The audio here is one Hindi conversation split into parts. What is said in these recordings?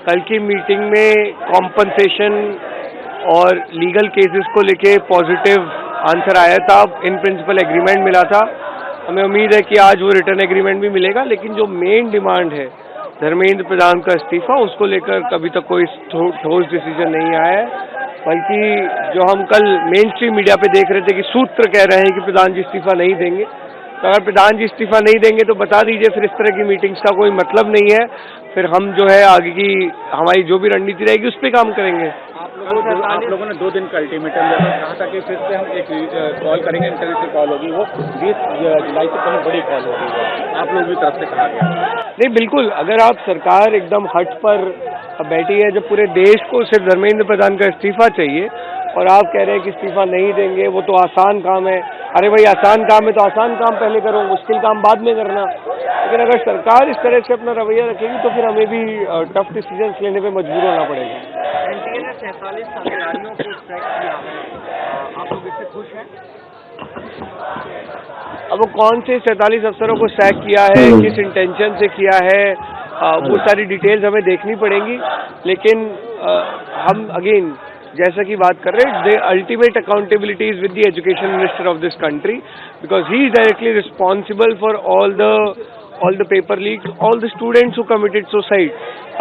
कल की मीटिंग में कॉम्पनसेशन और लीगल केसेस को लेके पॉजिटिव आंसर आया था, इन प्रिंसिपल एग्रीमेंट मिला था। हमें उम्मीद है कि आज वो रिटर्न एग्रीमेंट भी मिलेगा, लेकिन जो मेन डिमांड है धर्मेंद्र प्रधान का इस्तीफा, उसको लेकर कभी तक कोई ठोस डिसीजन नहीं आया है। बल्कि जो हम कल मेन स्ट्रीम मीडिया पे देख रहे थे कि सूत्र कह रहे हैं कि प्रधान जी इस्तीफा नहीं देंगे, तो अगर प्रधान जी इस्तीफा नहीं देंगे तो बता दीजिए, फिर इस तरह की मीटिंग्स का कोई मतलब नहीं है। फिर हम जो है आगे की हमारी जो भी रणनीति रहेगी उस पर काम करेंगे। आप लोगों ने 2 दिन का अल्टीमेटम दिया था, कहा था कि फिर से हम एक कॉल करेंगे, इंटरनेट कॉल होगी, वो 20 जुलाई से पहले बड़ी कॉल होगी, आप लोग की तरफ से कहा गया। नहीं, बिल्कुल, अगर आप सरकार एकदम हट पर बैठी है, जब पूरे देश को सिर्फ धर्मेंद्र प्रधान का इस्तीफा चाहिए और आप कह रहे हैं कि इस्तीफा नहीं देंगे, वो तो आसान काम है। अरे भाई, आसान काम है तो आसान काम पहले करो, मुश्किल काम बाद में करना। लेकिन अगर सरकार इस तरह से अपना रवैया रखेगी तो फिर हमें भी टफ डिसीजंस लेने पे मजबूर होना पड़ेगा। एनटीए ने 47 अधिकारियों को ट्रैक किया है, आप लोग इससे खुश हैं? अब वो कौन से 47 अफसरों को सैक किया है, किस इंटेंशन से किया है, वो सारी डिटेल्स हमें देखनी पड़ेंगी। लेकिन हम अगेन जैसा कि बात कर रहे हैं, the ultimate accountability is with the education minister of this country, because he is directly responsible for all the paper leaks, all the students who committed suicide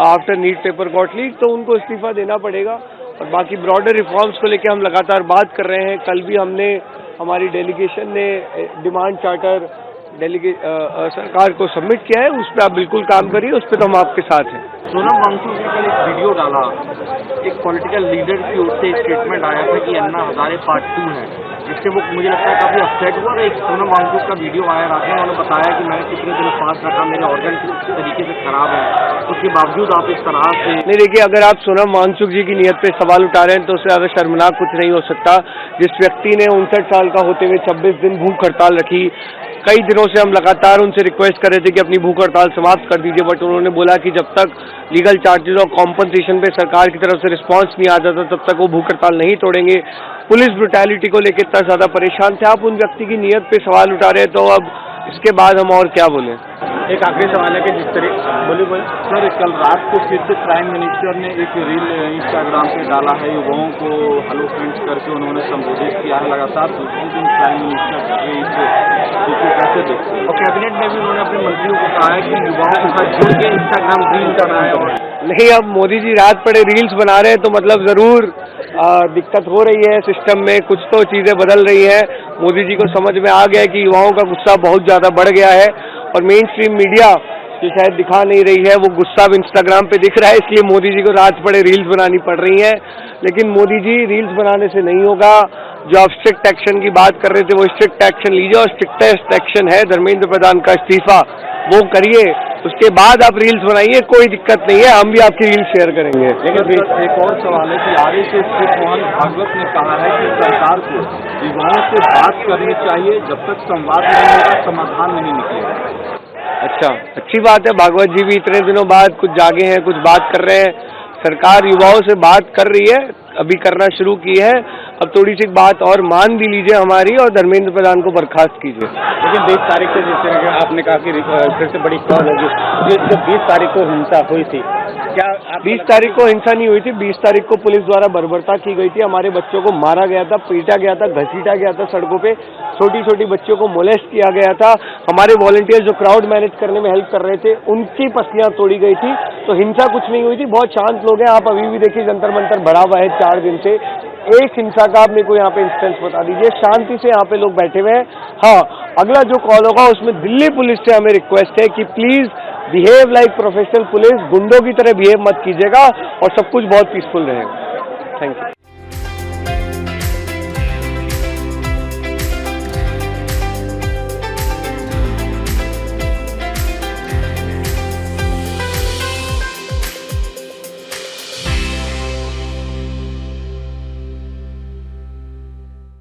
after NEET paper got leak, तो उनको इस्तीफा देना पड़ेगा। और बाकी ब्रॉडर रिफॉर्म्स को लेकर हम लगातार बात कर रहे हैं। कल भी हमने, हमारी डेलीगेशन ने डिमांड चार्टर सरकार को सबमिट किया है, उस पर आप बिल्कुल काम करिए, उस पर तो हम आपके साथ हैं। सोनम वांगचुक ने कल एक वीडियो डाला, एक पॉलिटिकल लीडर की ओर से एक स्टेटमेंट आया था कि अन्ना हजारे पार्ट 2 है, जिससे वो मुझे लगता है काफी अपसेट हुआ। एक सोनम वांगचुक का वीडियो आया रात में, उन्होंने बताया कि मैंने कितने दिन फास्ट रखा, मेरे ऑर्गन किस तरीके से खराब है, उसके बावजूद आप इस तरह से। नहीं, देखिए, अगर आप सोनम वांगचुक जी की नीयत पे सवाल उठा रहे हैं तो उससे ज्यादा शर्मनाक कुछ नहीं हो सकता। जिस व्यक्ति ने 59 साल का होते हुए 26 दिन भूख हड़ताल रखी, कई दिनों से हम लगातार उनसे रिक्वेस्ट कर रहे थे कि अपनी भूख हड़ताल समाप्त कर दीजिए, बट उन्होंने बोला कि जब तक लीगल चार्जेस और कॉम्पनसेशन पे सरकार की तरफ से रिस्पांस नहीं आ जाता तब तक वो भूख हड़ताल नहीं तोड़ेंगे। पुलिस ब्रुटैलिटी को लेकर इतना ज्यादा परेशान थे, आप उन व्यक्ति की नीयत पे सवाल उठा रहे हैं, तो अब इसके बाद हम और क्या बोलें। एक आखिरी सवाल है कि जिस तरह बोलिए सर, कल रात को फिर से प्राइम मिनिस्टर ने एक रील इंस्टाग्राम पे डाला है, युवाओं को हेलो फ्रेंड्स करके उन्होंने संबोधित किया है। लगातार दूसरे दिन प्राइम मिनिस्टर इसे कैसे देखते हैं? और कैबिनेट में भी उन्होंने अपने मंत्रियों को कहा है कि युवाओं के साथ जुड़ के इंस्टाग्राम रील करना है। नहीं, अब मोदी जी रात पड़े रील्स बना रहे हैं तो मतलब जरूर दिक्कत हो रही है सिस्टम में, कुछ तो चीजें बदल रही है। मोदी जी को समझ में आ गया है कि युवाओं का गुस्सा बहुत ज्यादा बढ़ गया है और मेन स्ट्रीम मीडिया जो शायद दिखा नहीं रही है, वो गुस्सा अब इंस्टाग्राम पे दिख रहा है, इसलिए मोदी जी को रात पड़े रील्स बनानी पड़ रही हैं। लेकिन मोदी जी, रील्स बनाने से नहीं होगा। जो आप स्ट्रिक्ट एक्शन की बात कर रहे थे, वो स्ट्रिक्ट एक्शन लीजिए, और स्ट्रिक्टेस्ट एक्शन है धर्मेंद्र प्रधान का इस्तीफा, वो करिए, उसके बाद आप रील्स बनाइए, कोई दिक्कत नहीं है, हम भी आपकी रील्स शेयर करेंगे। लेकिन एक और सवाल है कि आरएसएस के मोहन भागवत ने कहा है कि सरकार को युवाओं से बात करनी चाहिए, जब तक संवाद नहीं होगा समाधान नहीं निकलेगा। अच्छा, अच्छी बात है, भागवत जी भी इतने दिनों बाद कुछ जागे हैं, कुछ बात कर रहे हैं। सरकार युवाओं से बात कर रही है, अभी करना शुरू की है, अब थोड़ी सी बात और मान भी लीजिए हमारी, और धर्मेंद्र प्रधान को बर्खास्त कीजिए। लेकिन 20 तारीख से जिस तरह के आपने कहा कि फिर से बड़ी कॉल होगी, जो 20 तारीख को हिंसा हुई थी, क्या 20 तारीख को हिंसा नहीं हुई थी, 20 तारीख को पुलिस द्वारा बर्बरता की गई थी, हमारे बच्चों को मारा गया था, पीटा गया था, घसीटा गया था सड़कों पे, छोटी छोटी बच्चियों को मोलेस्ट किया गया था। हमारे वॉलंटियर्स जो क्राउड मैनेज करने में हेल्प कर रहे थे, उनकी पसलियां तोड़ी गई थी, तो हिंसा कुछ नहीं हुई थी, बहुत शांत लोग हैं। आप अभी भी देखिए जंतर मंतर भरा हुआ है 4 दिन से, एक हिंसा का आप मेरे को यहाँ पे इंस्टेंस बता दीजिए, शांति से यहाँ पे लोग बैठे हुए हैं। हाँ, अगला जो कॉल होगा उसमें दिल्ली पुलिस से हमें रिक्वेस्ट है कि please behave like professional police, गुंडों की तरह बिहेव मत कीजिएगा और सब कुछ बहुत पीसफुल रहेगा। Thank you.